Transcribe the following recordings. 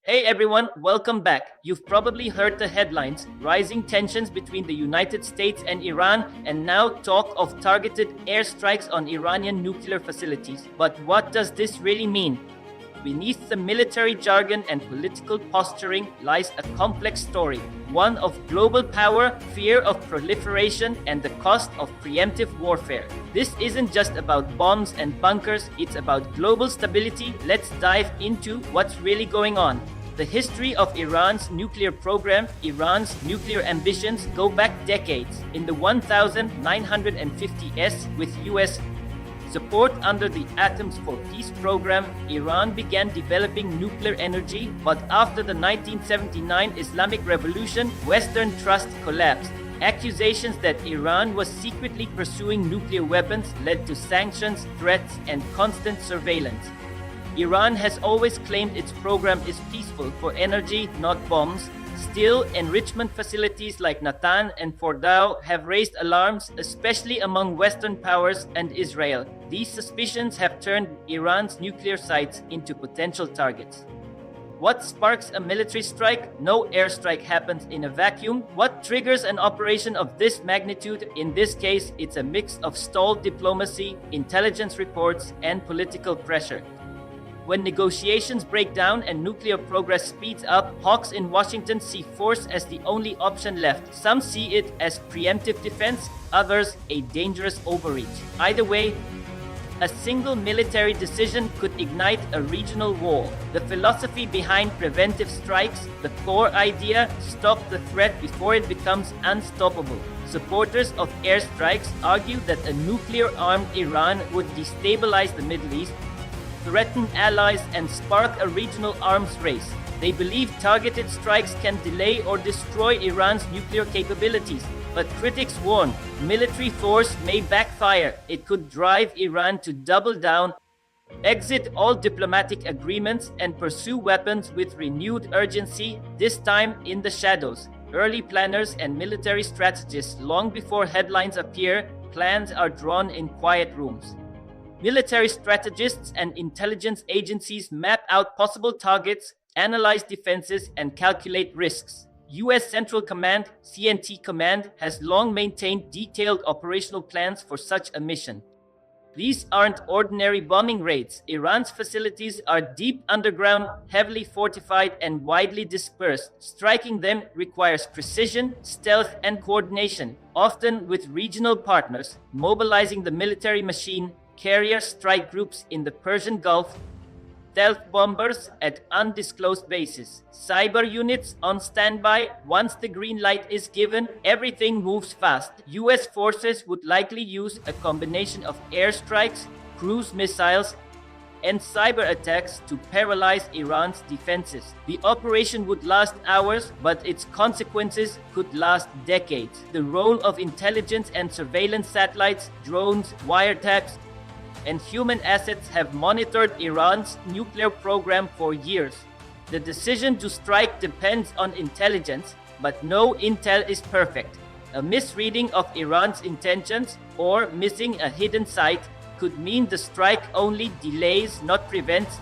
Hey everyone, welcome back. You've probably heard the headlines: rising tensions between the United States and Iran, and now talk of targeted airstrikes on Iranian nuclear facilities. But what does this really mean? Beneath the military jargon and political posturing lies a complex story, one of global power, fear of proliferation, and the cost of preemptive warfare. This isn't just about bombs and bunkers, it's about global stability. Let's dive into what's really going on. The history of Iran's nuclear program. Iran's nuclear ambitions go back decades. In the 1950s, with US support under the Atoms for Peace program, Iran began developing nuclear energy, but after the 1979 Islamic Revolution, Western trust collapsed. Accusations that Iran was secretly pursuing nuclear weapons led to sanctions, threats, and constant surveillance. Iran has always claimed its program is peaceful for energy, not bombs. Still, enrichment facilities like Natanz and Fordow have raised alarms, especially among Western powers and Israel. These suspicions have turned Iran's nuclear sites into potential targets. What sparks a military strike? No airstrike happens in a vacuum. What triggers an operation of this magnitude? In this case, it's a mix of stalled diplomacy, intelligence reports, and political pressure. When negotiations break down and nuclear progress speeds up, hawks in Washington see force as the only option left. Some see it as preemptive defense, others a dangerous overreach. Either way, a single military decision could ignite a regional war. The philosophy behind preventive strikes, the core idea: stop the threat before it becomes unstoppable. Supporters of airstrikes argue that a nuclear-armed Iran would destabilize the Middle East, threaten allies, and spark a regional arms race. They believe targeted strikes can delay or destroy Iran's nuclear capabilities. But critics warn, military force may backfire. It could drive Iran to double down, exit all diplomatic agreements, and pursue weapons with renewed urgency, this time in the shadows. Early planners and military strategists, long before headlines appear, plans are drawn in quiet rooms. Military strategists and intelligence agencies map out possible targets, analyze defenses, and calculate risks. US Central Command, CNT Command, has long maintained detailed operational plans for such a mission. These aren't ordinary bombing raids. Iran's facilities are deep underground, heavily fortified, and widely dispersed. Striking them requires precision, stealth, and coordination, often with regional partners. Mobilizing the military machine, carrier strike groups in the Persian Gulf, stealth bombers at undisclosed bases, cyber units on standby. Once the green light is given, everything moves fast. US forces would likely use a combination of airstrikes, cruise missiles, and cyber attacks to paralyze Iran's defenses. The operation would last hours, but its consequences could last decades. The role of intelligence and surveillance satellites, drones, wiretaps, and human assets have monitored Iran's nuclear program for years. The decision to strike depends on intelligence, but no intel is perfect. A misreading of Iran's intentions or missing a hidden site could mean the strike only delays, not prevents,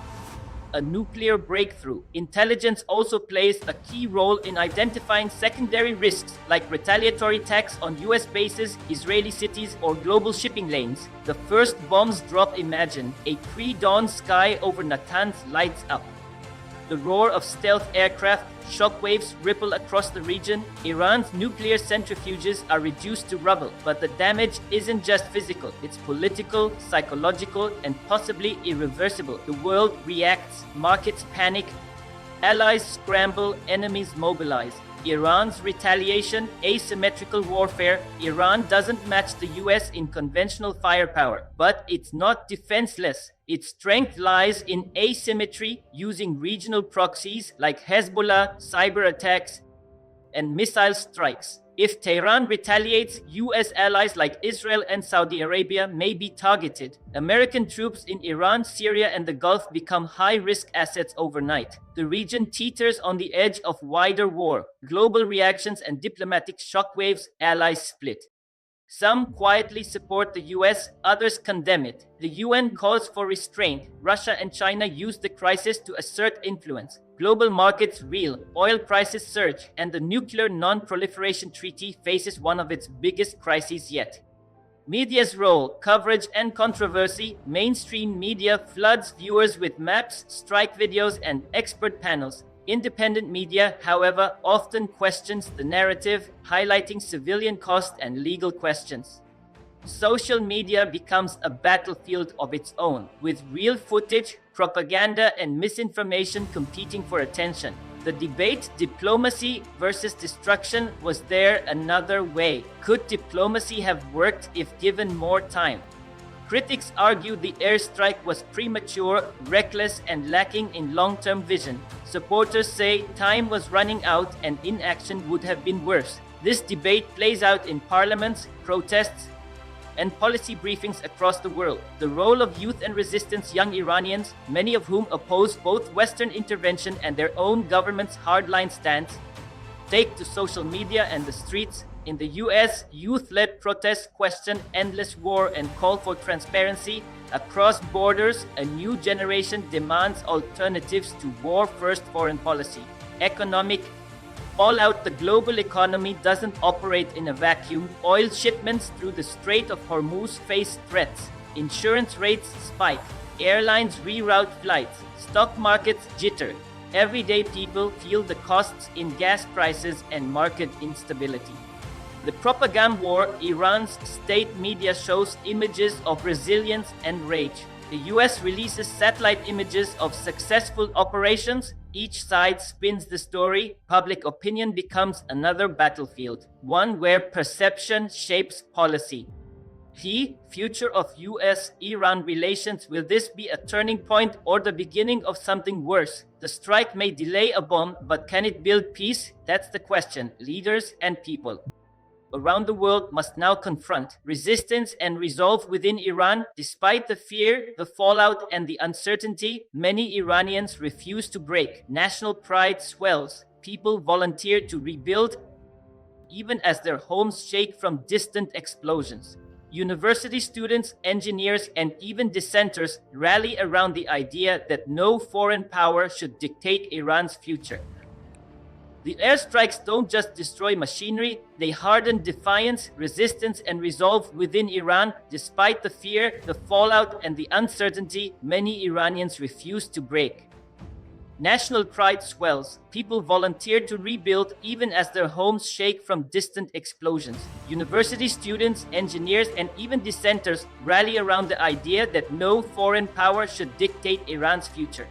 a nuclear breakthrough. Intelligence also plays a key role in identifying secondary risks like retaliatory attacks on US bases, Israeli cities, or global shipping lanes. The first bombs drop, imagine a pre-dawn sky over Natanz lights up. The roar of stealth aircraft, shockwaves ripple across the region. Iran's nuclear centrifuges are reduced to rubble, but the damage isn't just physical, it's political, psychological, and possibly irreversible. The world reacts, markets panic, allies scramble, enemies mobilize. Iran's retaliation, asymmetrical warfare. Iran doesn't match the US in conventional firepower, but it's not defenseless. Its strength lies in asymmetry, using regional proxies like Hezbollah, cyber attacks, and missile strikes. If Tehran retaliates, US allies like Israel and Saudi Arabia may be targeted. American troops in Iran, Syria, and the Gulf become high-risk assets overnight. The region teeters on the edge of wider war. Global reactions and diplomatic shockwaves, allies split. Some quietly support the US, others condemn it. The UN calls for restraint. Russia and China use the crisis to assert influence. Global markets reel, oil prices surge, and the Nuclear Non-Proliferation Treaty faces one of its biggest crises yet. Media's role, coverage, and controversy. Mainstream media floods viewers with maps, strike videos, and expert panels. Independent media, however, often questions the narrative, highlighting civilian cost and legal questions. Social media becomes a battlefield of its own, with real footage, propaganda, and misinformation competing for attention. The debate, diplomacy versus destruction, was there another way? Could diplomacy have worked if given more time? Critics argue the airstrike was premature, reckless, and lacking in long-term vision. Supporters say time was running out and inaction would have been worse. This debate plays out in parliaments, protests, and policy briefings across the world. The role of youth and resistance young Iranians, many of whom oppose both Western intervention and their own government's hardline stance, take to social media and the streets. In the US, youth-led protests question endless war and call for transparency. Across borders, a new generation demands alternatives to war-first foreign policy. Economic fallout. The global economy doesn't operate in a vacuum. Oil shipments through the Strait of Hormuz face threats. Insurance rates spike. Airlines reroute flights. Stock markets jitter. Everyday people feel the costs in gas prices and market instability. The propaganda war. Iran's state media shows images of resilience and rage. The US releases satellite images of successful operations. Each side spins the story. Public opinion becomes another battlefield, one where perception shapes policy. Future of US-Iran relations. Will this be a turning point or the beginning of something worse? The strike may delay a bomb, but can it build peace? That's the question leaders and people around the world must now confront. Resistance and resolve within Iran. Despite the fear, the fallout, and the uncertainty, many Iranians refuse to break. National pride swells. People volunteer to rebuild even as their homes shake from distant explosions. University students, engineers, and even dissenters rally around the idea that no foreign power should dictate Iran's future. The airstrikes don't just destroy machinery, they harden defiance, resistance, and resolve within Iran. Despite the fear, the fallout, and the uncertainty, many Iranians refuse to break. National pride swells. People volunteer to rebuild even as their homes shake from distant explosions. University students, engineers, and even dissenters rally around the idea that no foreign power should dictate Iran's future.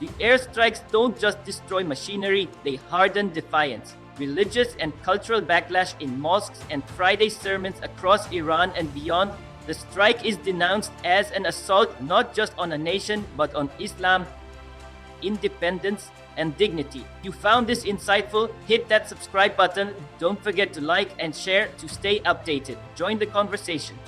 The airstrikes don't just destroy machinery, they harden defiance. Religious and cultural backlash in mosques and Friday sermons across Iran and beyond. The strike is denounced as an assault not just on a nation, but on Islam, independence, and dignity. You found this insightful? Hit that subscribe button. Don't forget to like and share to stay updated. Join the conversation.